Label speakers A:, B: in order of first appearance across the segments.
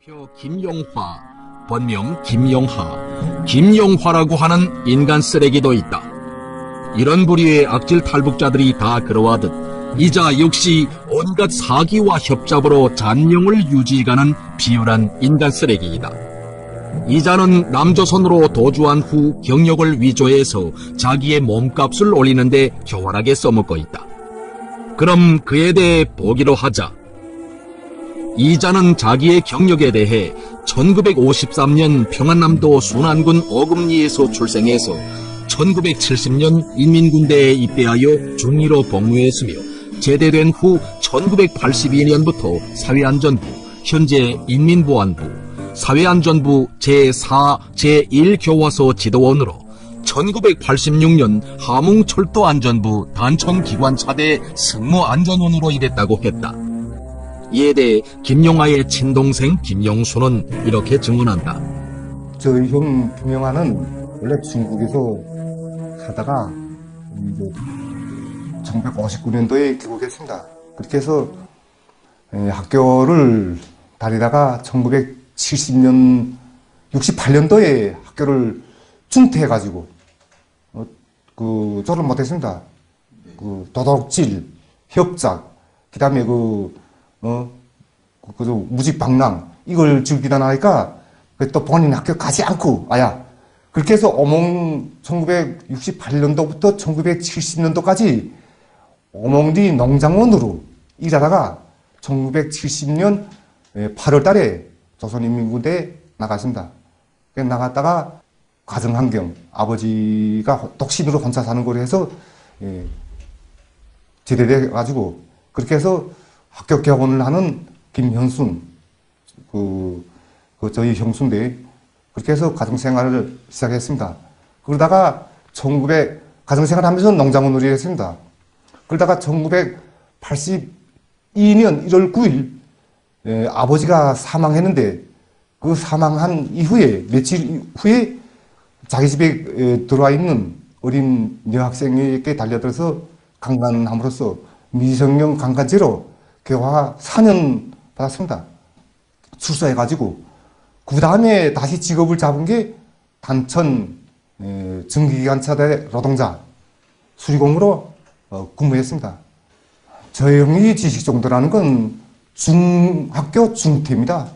A: 김용화, 본명 김용하, 김용화라고 하는 인간 쓰레기도 있다. 이런 부류의 악질 탈북자들이 다 그러하듯 이자 역시 온갖 사기와 협잡으로 잔용을 유지해가는 비열한 인간 쓰레기이다. 이자는 남조선으로 도주한 후 경력을 위조해서 자기의 몸값을 올리는데 교활하게 써먹고 있다. 그럼 그에 대해 보기로 하자. 이자는 자기의 경력에 대해 1953년 평안남도 순안군 오금리에서 출생해서 1970년 인민군대에 입대하여 중위로 복무했으며 제대된 후 1982년부터 사회안전부, 현재 인민보안부, 사회안전부 제4, 제1교화소 지도원으로 1986년 함흥철도안전부 단촌기관차대 승무안전원으로 일했다고 했다. 이에 대해 김용하의 친동생 김용수는 이렇게 증언한다.
B: 저희 형 김용하는 원래 중국에서 살다가 1959년도에 귀국했습니다. 그렇게 해서 학교를 다니다가 1970년, 68년도에 학교를 중퇴해가지고 졸업 못했습니다. 도둑질, 협작, 그다음에 무직방랑 이걸 즐기다 나니까 또 본인 학교 가지 않고 그렇게 해서 1968년도부터 1970년도까지 오몽디 농장원으로 일하다가 1970년 8월 달에 조선인민군대에 나갔습니다. 나갔다가 가정환경, 아버지가 독신으로 혼자 사는 거로 해서 제대돼가지고 그렇게 해서 학교 개원을 하는 김현순, 저희 형수인데, 그렇게 해서 가정생활을 시작했습니다. 그러다가 가정생활 하면서 농장원으로 일했습니다. 그러다가 1982년 1월 9일, 아버지가 사망했는데, 그 사망한 이후에, 며칠 후에 자기 집에 들어와 있는 어린 여학생에게 달려들어서 강간함으로써 미성년 강간죄로 교화 4년 받았습니다. 출소해가지고 그 다음에 다시 직업을 잡은 게 단천 증기기관차대 노동자 수리공으로 근무했습니다. 저 형이 지식 정도라는 건 중학교 중퇴입니다.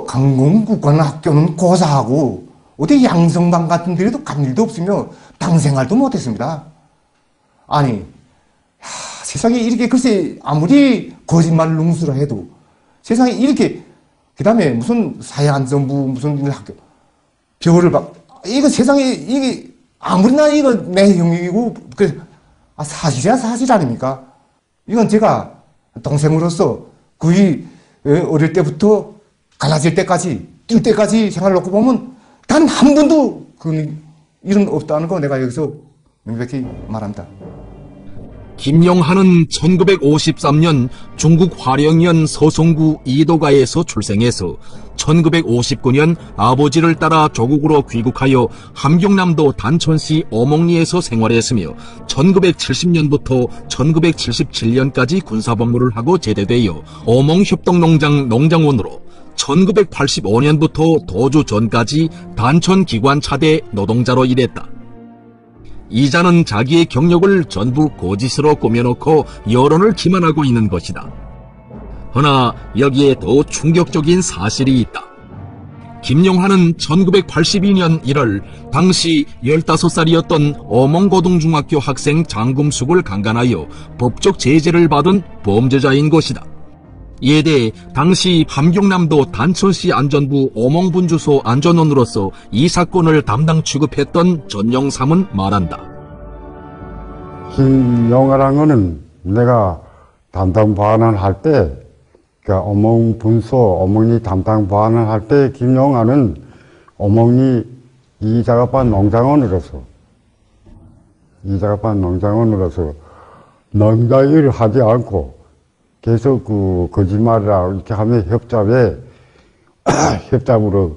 B: 강공국관학교는 고사하고 어디 양성방 같은 데에도 간 일도 없으며 당생활도 못했습니다. 아니 세상에 이렇게 글쎄 아무리 거짓말 능수라 해도 세상에 이렇게 그 다음에 무슨 사회안전부 무슨 학교 별을 이거 세상에 이게 아무리나 이거 내 형이고 사실이야 사실 아닙니까? 이건 제가 동생으로서 거의 어릴 때부터 갈라질 때까지 뛸 때까지 생활을 놓고 보면 단 한 번도 일은 없다는 거 내가 여기서 명백히 말합니다.
A: 김용하는 1953년 중국 화령현 서송구 이도가에서 출생해서 1959년 아버지를 따라 조국으로 귀국하여 함경남도 단천시 오몽리에서 생활했으며 1970년부터 1977년까지 군사복무를 하고 제대되어 오몽협동농장 농장원으로 1985년부터 도주 전까지 단천기관차대 노동자로 일했다. 이자는 자기의 경력을 전부 거짓으로 꾸며놓고 여론을 기만하고 있는 것이다. 허나 여기에 더 충격적인 사실이 있다. 김용하는 1982년 1월 당시 15살이었던 오몽고등중학교 학생 장금숙을 강간하여 법적 제재를 받은 범죄자인 것이다. 이에 대해 당시 함경남도 단천시 안전부 오몽분주소 안전원으로서 이 사건을 담당 취급했던 전영삼은 말한다.
C: 김용하라는 거는 내가 담당 보안을 할 때, 그러니까 오몽분소, 오몽리 담당 보안을 할 때 김용하는 오몽리 이자갑반 농장원으로서 농장 일을 하지 않고 계속 거짓말이라 이렇게 하면 협잡으로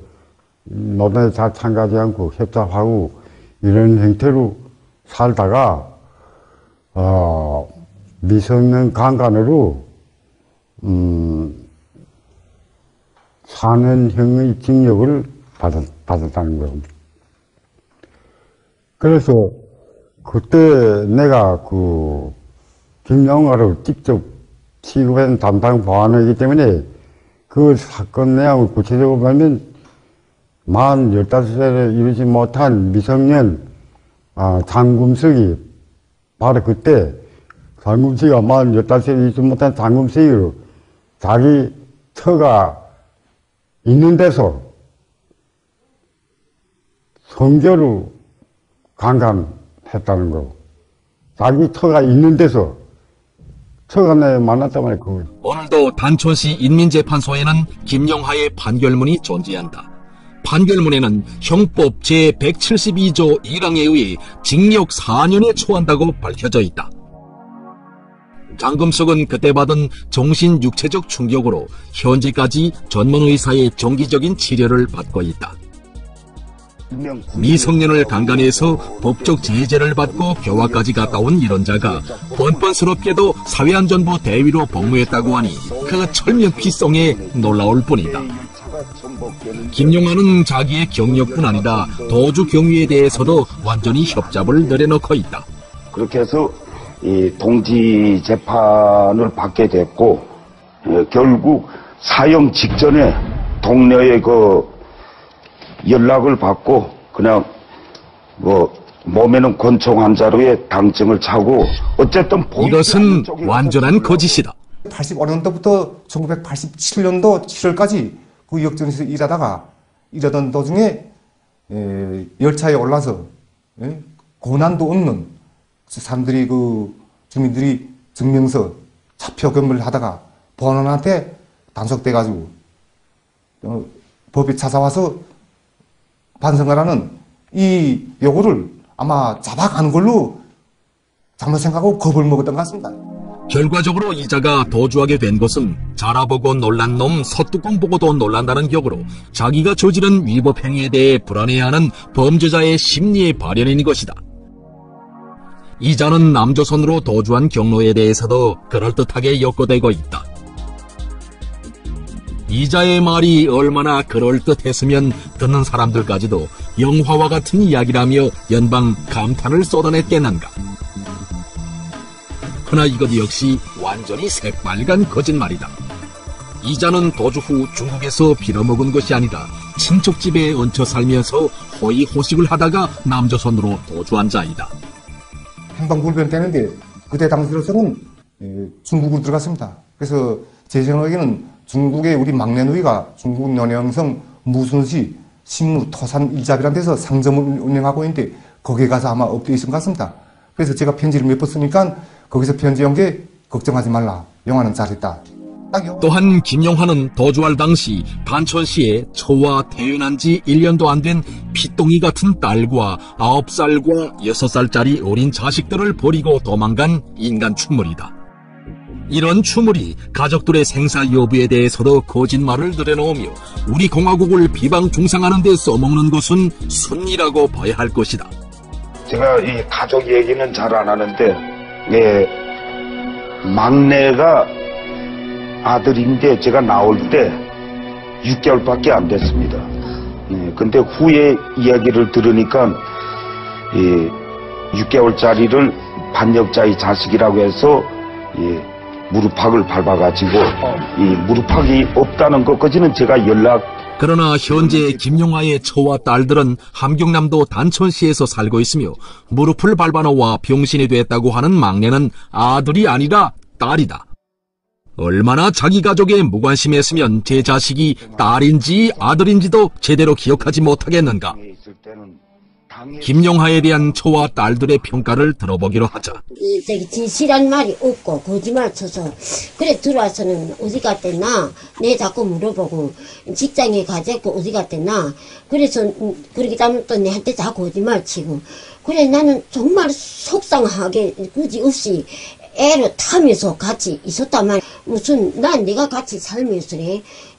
C: 노동에 잘 참가하지 않고 협잡하고 이런 형태로 살다가 미성년 강간으로 4년형의 징역을 받았다는 거예요. 그래서 그때 내가 김영하를 직접 취급한 담당 보안이기 때문에 그 사건 내용을 구체적으로 보면 만 15살에 이르지 못한 미성년 장금석이 바로 그때 장금석이가 만 15살에 이르지 못한 장금석이로 자기 처가 있는 데서 성교를 강간했다는 거. 자기 처가 있는 데서 처가 내 만났단 말이야.
A: 오늘도 단촌시 인민재판소에는 김영하의 판결문이 존재한다. 판결문에는 형법 제172조 1항에 의해 징역 4년에 처한다고 밝혀져 있다. 장금석은 그때 받은 정신 육체적 충격으로 현재까지 전문의사의 정기적인 치료를 받고 있다. 미성년을 강간해서 법적 제재를 받고 교화까지 갔다 온 이런 자가 번번스럽게도 사회안전부 대위로 복무했다고 하니 그 철명피성에 놀라울 뿐이다. 김용하는 자기의 경력뿐 아니라 도주 경위에 대해서도 완전히 협잡을 내려놓고 있다.
D: 그렇게 해서 이 동지 재판을 받게 됐고, 결국 사형 직전에 동료의 연락을 받고 그냥 몸에는 권총 한 자루에 당증을 차고 어쨌든
A: 이것은 완전한 거짓이다.
B: 85년도부터 1987년도 7월까지 그 역전에서 일하던 도중에 열차에 올라서 고난도 없는 사람들이 주민들이 증명서 차표 검을 하다가 보안원한테 단속돼가지고 법에 찾아와서 반성하라는 이 요구를 아마 잡아가는 걸로 잘못 생각하고 겁을 먹었던 것 같습니다.
A: 결과적으로 이자가 도주하게 된 것은 자라보고 놀란 놈 서뚜껑 보고도 놀란다는 격으로 자기가 저지른 위법 행위에 대해 불안해하는 범죄자의 심리의 발현인 것이다. 이자는 남조선으로 도주한 경로에 대해서도 그럴듯하게 엮어대고 있다. 이자의 말이 얼마나 그럴듯했으면 듣는 사람들까지도 영화와 같은 이야기라며 연방 감탄을 쏟아냈겠는가. 그러나 이것 역시 완전히 새빨간 거짓말이다. 이자는 도주 후 중국에서 빌어먹은 것이 아니라 친척집에 얹혀 살면서 호의호식을 하다가 남조선으로 도주한 자이다.
B: 행방불변 되는데 그때 당시로서는 중국으로 들어갔습니다. 그래서 제 생각에는 중국의 우리 막내 누이가 중국 연영성 무순시 신무 토산 일잡이라는 데서 상점을 운영하고 있는데 거기에 가서 아마 업되어 있은 것 같습니다. 그래서 제가 편지를 몇 번 쓰니까 거기서 편지 온 게 걱정하지 말라. 영화는 잘했다.
A: 또한 김용하는 도주할 당시 단천시에 처와 태어난 지 1년도 안 된 피똥이 같은 딸과 9살과 6살짜리 어린 자식들을 버리고 도망간 인간 추물이다. 이런 추물이 가족들의 생사 여부에 대해서도 거짓말을 늘어놓으며 우리 공화국을 비방 중상하는 데 써먹는 것은 순리라고 봐야 할 것이다.
D: 제가 이 가족 얘기는 잘 안 하는데 막내가 아들인데 제가 나올 때 6개월밖에 안 됐습니다. 근데 후에 이야기를 들으니까 6개월짜리를 반역자의 자식이라고 해서 무릎팍을 밟아가지고 이 무릎팍이 없다는 것까지는 제가
A: 그러나 현재 김용하의 처와 딸들은 함경남도 단천시에서 살고 있으며 무릎을 밟아놓아 병신이 됐다고 하는 막내는 아들이 아니라 딸이다. 얼마나 자기 가족에 무관심했으면 제 자식이 딸인지 아들인지도 제대로 기억하지 못하겠는가. 김용하에 대한 처와 딸들의 평가를 들어보기로 하자.
E: 진실한 말이 없고 거짓말 쳐서 그래 들어와서는 어디 갔댔나 내 자꾸 물어보고 직장에 가자고 어디 갔댔나 그래서 그렇게 하면 또 내한테 자꾸 거짓말 치고 그래 나는 정말 속상하게 그지없이 애를 타면서 같이 있었단 말이야. 무슨 난 네가 같이 살면서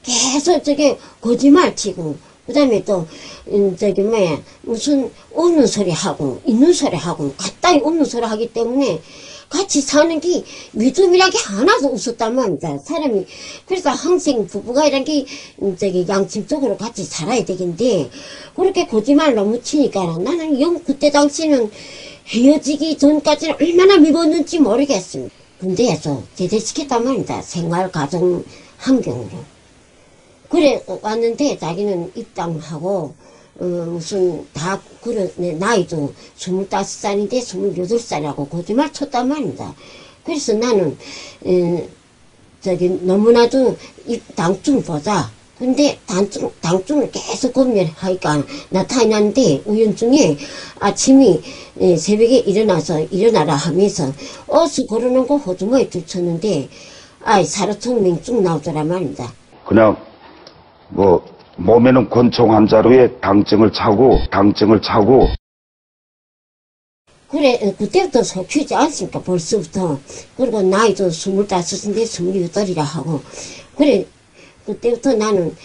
E: 계속 저게 거짓말 치고 그 다음에 또 무슨 없는 소리 하고 있는 소리 하고 가까이 없는 소리 하기 때문에 같이 사는 게 믿음이란 게 하나도 없었단 말입니다. 사람이. 그래서 항상 부부가 이런 게, 양심적으로 같이 살아야 되겠는데, 그렇게 거짓말 너무 치니까 나는 그때 당시는 헤어지기 전까지는 얼마나 미웠는지 모르겠습니다. 군대에서 제대시켰단 말입니다. 생활, 가정, 환경으로. 그래, 왔는데 자기는 입당하고, 무슨, 나이도 25살인데 28살이라고 거짓말 쳤단 말입니다. 그래서 나는, 너무나도 당증 보자. 근데 당증을 계속 검열하니까 나타났는데, 우연중에 아침에, 새벽에 일어나라 하면서, 어서 걸어놓은 거 호주머니에 들쳤는데, 사료통 맹증 나오더라 말입니다.
D: 그냥 몸에는 권총 한 자루에 당증을 차고
E: 그래, 그때부터 속히지 않습니까, 벌써부터. 그리고 나이도 25인데 28이라 하고. 그래, 그때부터 나는,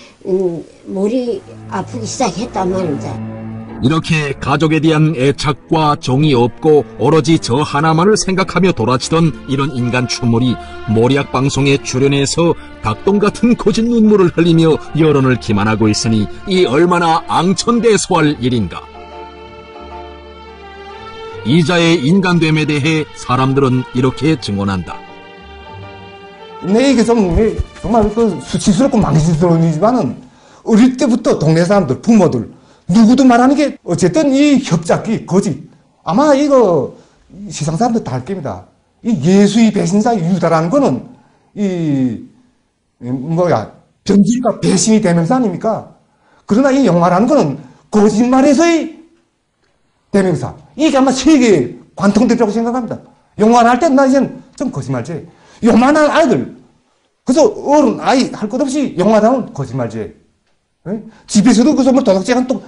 E: 머리 아프기 시작했단 말입니다.
A: 이렇게 가족에 대한 애착과 정이 없고 오로지 저 하나만을 생각하며 돌아치던 이런 인간 추물이 모리악 방송에 출연해서 닭똥 같은 거짓 눈물을 흘리며 여론을 기만하고 있으니 이 얼마나 앙천대소할 일인가. 이자의 인간됨에 대해 사람들은 이렇게 증언한다.
B: 이게 정말 수치스럽고 망신스러운 일이지만은 어릴 때부터 동네 사람들, 부모들, 누구도 말하는 게 어쨌든 이 협잡기, 거짓. 아마 이거 세상 사람들 다 알 겁니다. 이 예수의 배신자 유다라는 거는 변질과 배신이 대명사 아닙니까? 그러나 이 영화라는 거는 거짓말에서의 대명사. 이게 아마 세계에 관통되리라고 생각합니다. 영화를 할 때 나 이제는 좀 거짓말죄. 요만한 아이들. 그래서 어른, 아이 할 것 없이 영화다운 거짓말죄. 집에서도 그 소문 도둑질한 또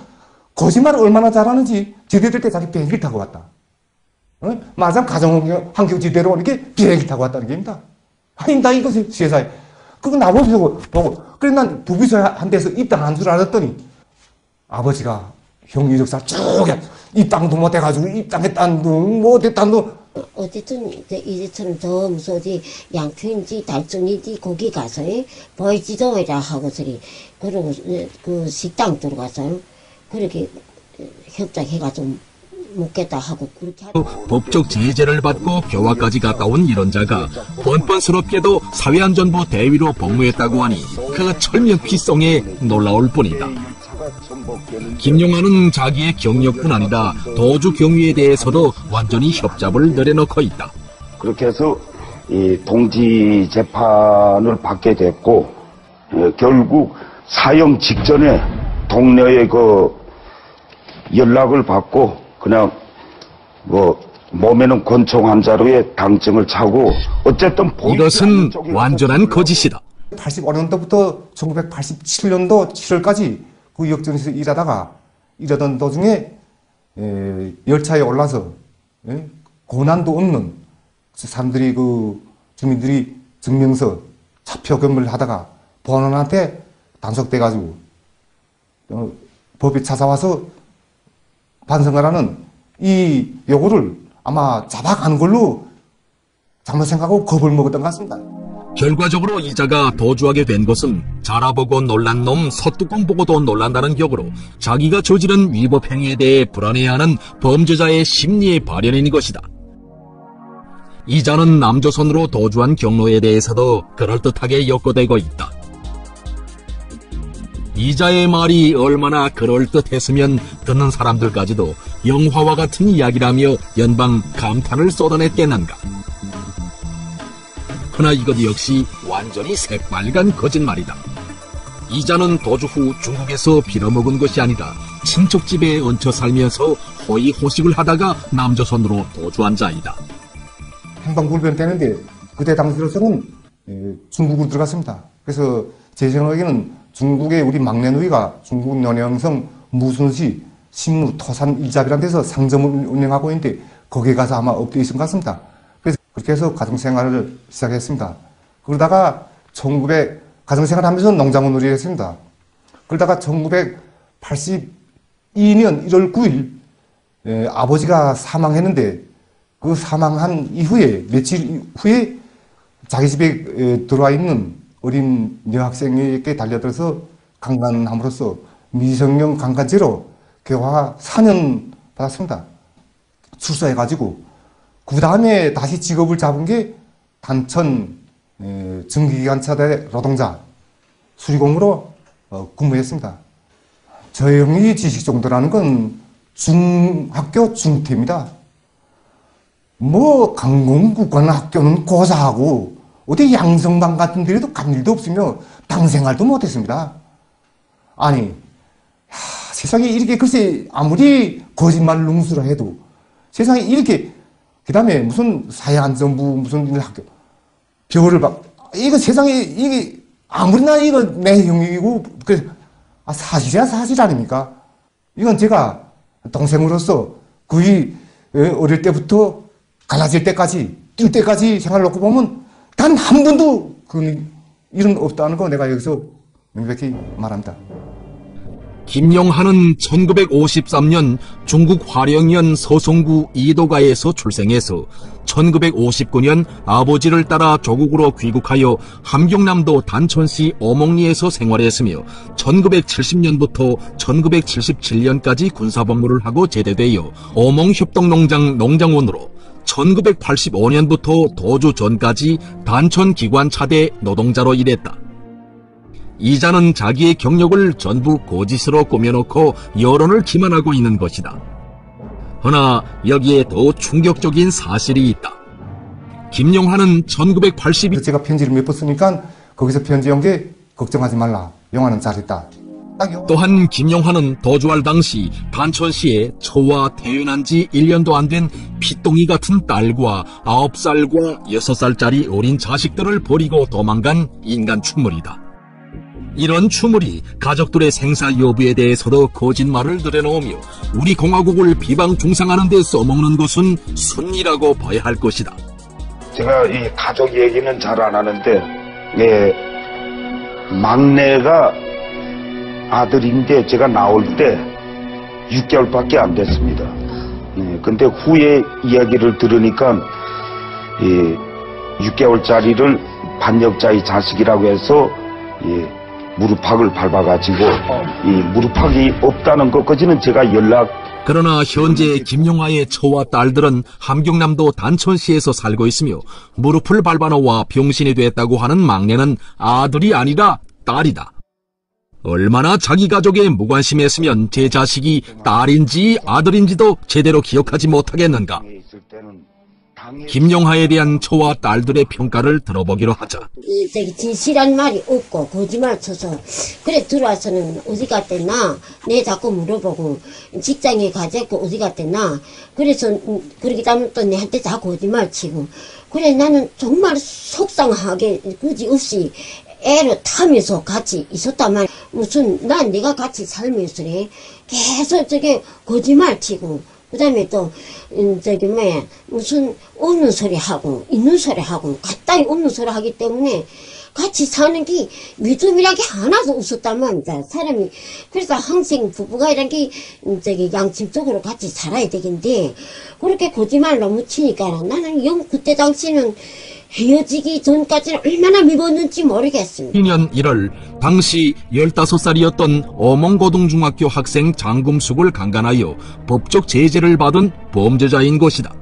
B: 거짓말을 얼마나 잘하는지 제대될 때 자기 비행기를 타고 왔다. 마지막 가정환경 지대로 이렇게 비행기 타고 왔다는 겁니다. 아니, 나 이거 세상에. 그거 나보고 보고. 그래, 난 부비서 한 데서 입당한 줄 알았더니 아버지가 형 이력사 쭉 입당도 못 해가지고 입당했다는 둥, 뭐 됐다는 둥.
E: 어쨌든 이제처럼 더 무서워지 양평인지 달성인지 거기 가서 보이지도이라 하고서리 그러고 그 식당 들어가서요. 그렇게 협작해가지고 묻겠다 하고 그렇게
A: 법적 제재를 받고 교화까지 갔다 온 이런 자가 뻔뻔스럽게도 사회안전부 대위로 복무했다고 하니 그 철명피성에 놀라울 뿐이다. 김용환은 자기의 경력뿐 아니라 도주 경위에 대해서도 완전히 협잡을 내려놓고 있다.
D: 그렇게 해서 이 동지 재판을 받게 됐고 결국 사형 직전에 동료의 연락을 받고 그냥 몸에는 권총 한 자루에 당증을 차고 어쨌든
A: 이것은 완전한 거짓이다.
B: 85년도부터 1987년도 7월까지 그 역전에서 일하던 도중에 열차에 올라서 고난도 없는 사람들이 주민들이 증명서 차표 검을 하다가 보안원한테 단속돼가지고 법에 찾아와서 반성하라는 이 요구를 아마 잡아가는 걸로 잘못 생각하고 겁을 먹었던 것 같습니다.
A: 결과적으로 이자가 도주하게 된 것은 자라보고 놀란 놈 서뚜껑 보고도 놀란다는 격으로 자기가 저지른 위법 행위에 대해 불안해하는 범죄자의 심리의 발현인 것이다. 이자는 남조선으로 도주한 경로에 대해서도 그럴듯하게 엮어대고 있다. 이자의 말이 얼마나 그럴듯했으면 듣는 사람들까지도 영화와 같은 이야기라며 연방 감탄을 쏟아냈겠는가. 그러나 이것 역시 완전히 새빨간 거짓말이다. 이자는 도주 후 중국에서 빌어먹은 것이 아니라 친척집에 얹혀 살면서 호의호식을 하다가 남조선으로 도주한 자이다.
B: 행방불변 되는데 그때 당시로서는 중국으로 들어갔습니다. 그래서 제 생각에는 중국의 우리 막내 누이가 중국 연영성 무순시 신무 토산 일잡이라는 데서 상점을 운영하고 있는데 거기에 가서 아마 업되어 있은 것 같습니다. 그래서 그렇게 해서 가정생활을 시작했습니다. 그러다가 가정생활 하면서 농장원놀이를 했습니다. 그러다가 1982년 1월 9일 아버지가 사망했는데 그 사망한 이후에, 며칠 후에 자기 집에 들어와 있는 어린 여학생에게 달려들어서 강간함으로써 미성년 강간죄로 교화 4년 받았습니다. 출소해가지고 그 다음에 다시 직업을 잡은 게 단천 증기기관차대 노동자 수리공으로 근무했습니다. 저 형이 지식 정도라는 건 중학교 중퇴입니다. 뭐 강공국관학교는 고사하고 어디 양성반 같은 데에도 간 일도 없으며 당생활도 못했습니다. 아니 세상에 이렇게 글쎄 아무리 거짓말 룽수라 해도 세상에 이렇게 그 다음에 무슨 사회안전부 무슨 학교 별을 막 이거 세상에 이게 아무리나 이거 내 형이고 그 사실이야 사실 아닙니까? 이건 제가 동생으로서 거의 어릴 때부터 갈라질 때까지 뛸 때까지 생활을 놓고 보면 단 한 번도 그 일은 없다는 거 내가 여기서 명백히 말합니다.
A: 김영하는 1953년 중국 화령현 서송구 이도가에서 출생해서 1959년 아버지를 따라 조국으로 귀국하여 함경남도 단천시 어몽리에서 생활했으며 1970년부터 1977년까지 군사복무를 하고 제대되어 어몽협동농장 농장원으로 1985년부터 도주 전까지 단천기관차대 노동자로 일했다. 이자는 자기의 경력을 전부 거짓으로 꾸며놓고 여론을 기만하고 있는 것이다. 허나 여기에 더 충격적인 사실이 있다. 김영하는 1982년
B: 제가 편지를 몇 번 쓰니까 거기서 편지 온 게 걱정하지 말라. 영화는 잘했다.
A: 또한 김영하는 도주할 당시 단천시에 처와 태어난 지 1년도 안 된 피똥이 같은 딸과 9살과 6살짜리 어린 자식들을 버리고 도망간 인간 추물이다. 이런 추물이 가족들의 생사 여부에 대해서도 거짓말을 늘어놓으며 우리 공화국을 비방 중상하는 데 써먹는 것은 순리라고 봐야 할 것이다.
D: 제가 이 가족 얘기는 잘 안 하는데, 막내가 아들인데 제가 나올 때 6개월밖에 안 됐습니다. 근데 후에 이야기를 들으니까 6개월짜리를 반역자의 자식이라고 해서 무릎팍을 밟아가지고 이 무릎팍이 없다는 것까지는 제가
A: 그러나 현재 김영하의 처와 딸들은 함경남도 단천시에서 살고 있으며 무릎을 밟아놓아 병신이 됐다고 하는 막내는 아들이 아니라 딸이다. 얼마나 자기 가족에 무관심했으면 제 자식이 딸인지 아들인지도 제대로 기억하지 못하겠는가. 김영하에 대한 처와 딸들의 평가를 들어보기로 하자.
E: 진실한 말이 없고 거짓말 쳐서 그래 들어와서는 어디 갔댔나 내 자꾸 물어보고 직장에 가자고 어디 갔댔나 그래서 그렇게 하면 또 내한테 자꾸 거짓말 치고 그래 나는 정말 속상하게 그지없이 애를 타면서 같이 있었단 말이야. 무슨 난 내가 같이 살면서 계속 저게 거짓말 치고 그 다음에 또 무슨 없는 소리 하고 있는 소리 하고 가까이 없는 소리 하기 때문에 같이 사는 게 믿음이란 게 하나도 없었단 말입니다. 사람이 그래서 항상 부부가 이런 게 양심적으로 같이 살아야 되겠는데 그렇게 거짓말 너무 치니까 나는 그때 당시는 헤어지기 전까지는 얼마나 미웠는지 모르겠습니다.
A: 2년 1월 당시 15살이었던 어몽고등중학교 학생 장금숙을 강간하여 법적 제재를 받은 범죄자인 것이다.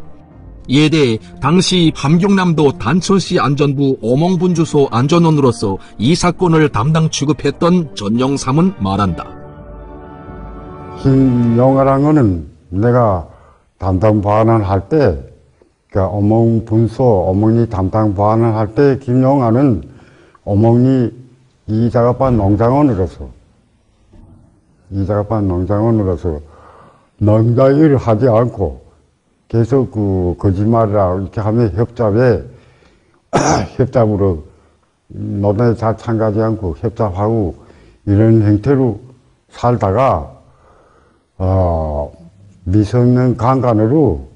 A: 이에 대해 당시 함경남도 단천시 안전부 어몽분주소 안전원으로서 이 사건을 담당 취급했던 전영삼은 말한다.
C: 김영하라는 거는 내가 담당 보안을 할 때 그러니까 어몽분소 어몽리 담당 보안을 할 때 김영하는 어몽리 이자갑반 농장원으로서 농장 일을 하지 않고 계속 그 거짓말이라 이렇게 하면 협잡으로 노동에 잘 참가하지 않고 협잡하고 이런 형태로 살다가 미성년 강간으로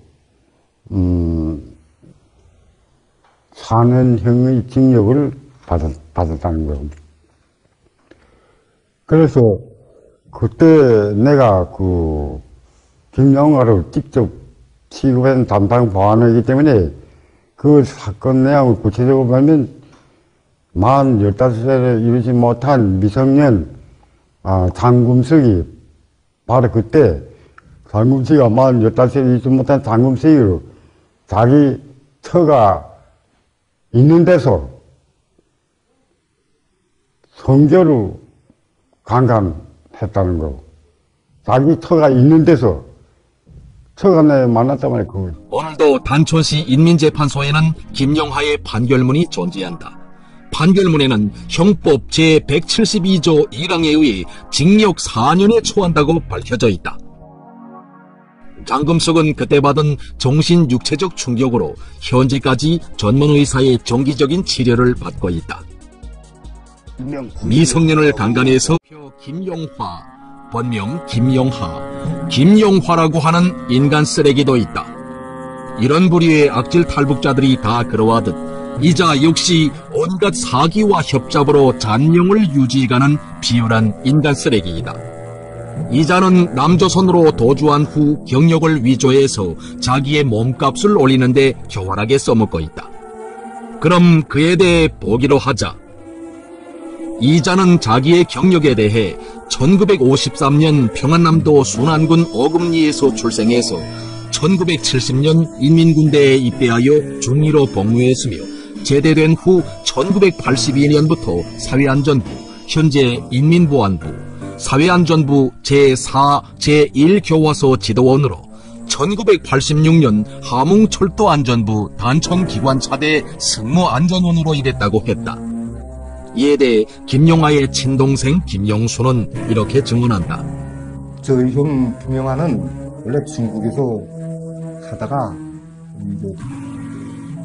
C: 4년형의 징역을 받았다는 거예요. 그래서 그때 내가 그 김영하를 직접 취급한 담당 보안이기 때문에 그 사건 내용을 구체적으로 보면 만 15살에 이르지 못한 미성년 장금석이 바로 그때 장금석이가 만 15살에 이르지 못한 장금석이로 자기 처가 있는 데서 성교를 강간했다는 거. 자기 처가 있는 데서 처가 내 만났단 말이야.
A: 오늘도 단천시 인민재판소에는 김영하의 판결문이 존재한다. 판결문에는 형법 제172조 1항에 의해 징역 4년에 처한다고 밝혀져 있다. 장금석은 그때 받은 정신 육체적 충격으로 현재까지 전문의사의 정기적인 치료를 받고 있다. 미성년을 강간해서 김용화, 본명 김용하, 김용화라고 하는 인간 쓰레기도 있다. 이런 부류의 악질 탈북자들이 다 그러하듯 이자 역시 온갖 사기와 협잡으로 잔명을 유지해가는 비열한 인간 쓰레기이다. 이자는 남조선으로 도주한 후 경력을 위조해서 자기의 몸값을 올리는데 교활하게 써먹고 있다. 그럼 그에 대해 보기로 하자. 이자는 자기의 경력에 대해 1953년 평안남도 순안군 어금니에서 출생해서 1970년 인민군대에 입대하여 중위로 복무했으며 제대된 후 1982년부터 사회안전부, 현재 인민보안부, 사회안전부 제4, 제1교화소 지도원으로 1986년 함흥철도안전부 단천기관차대 승무안전원으로 일했다고 했다. 이에 대해 김용하의 친동생 김용수는 이렇게 증언한다.
B: 저희 형 김영하는 원래 중국에서 살다가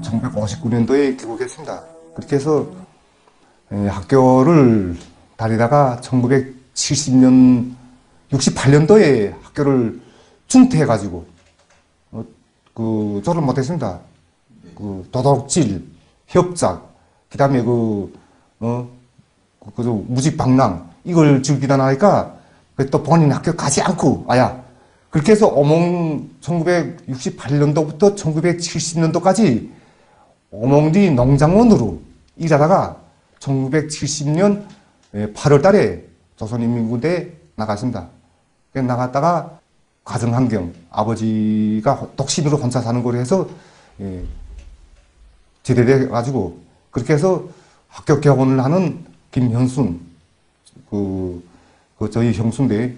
B: 1959년도에 귀국했습니다. 그렇게 해서 학교를 다니다가 1970년, 68년도에 학교를 중퇴해가지고 졸업 못했습니다. 도둑질, 협작, 그다음에 무직방랑 이걸 즐기다 나니까 또 본인 학교 가지 않고 그렇게 해서 1968년도부터 1970년도까지 어몽디 농장원으로 일하다가 1970년 8월 달에 조선인민군대에 나갔습니다. 나갔다가 가정환경, 아버지가 독신으로 혼자 사는 거로 해서 제대돼가지고 그렇게 해서 학교 개원을 하는 김현순, 저희 형수인데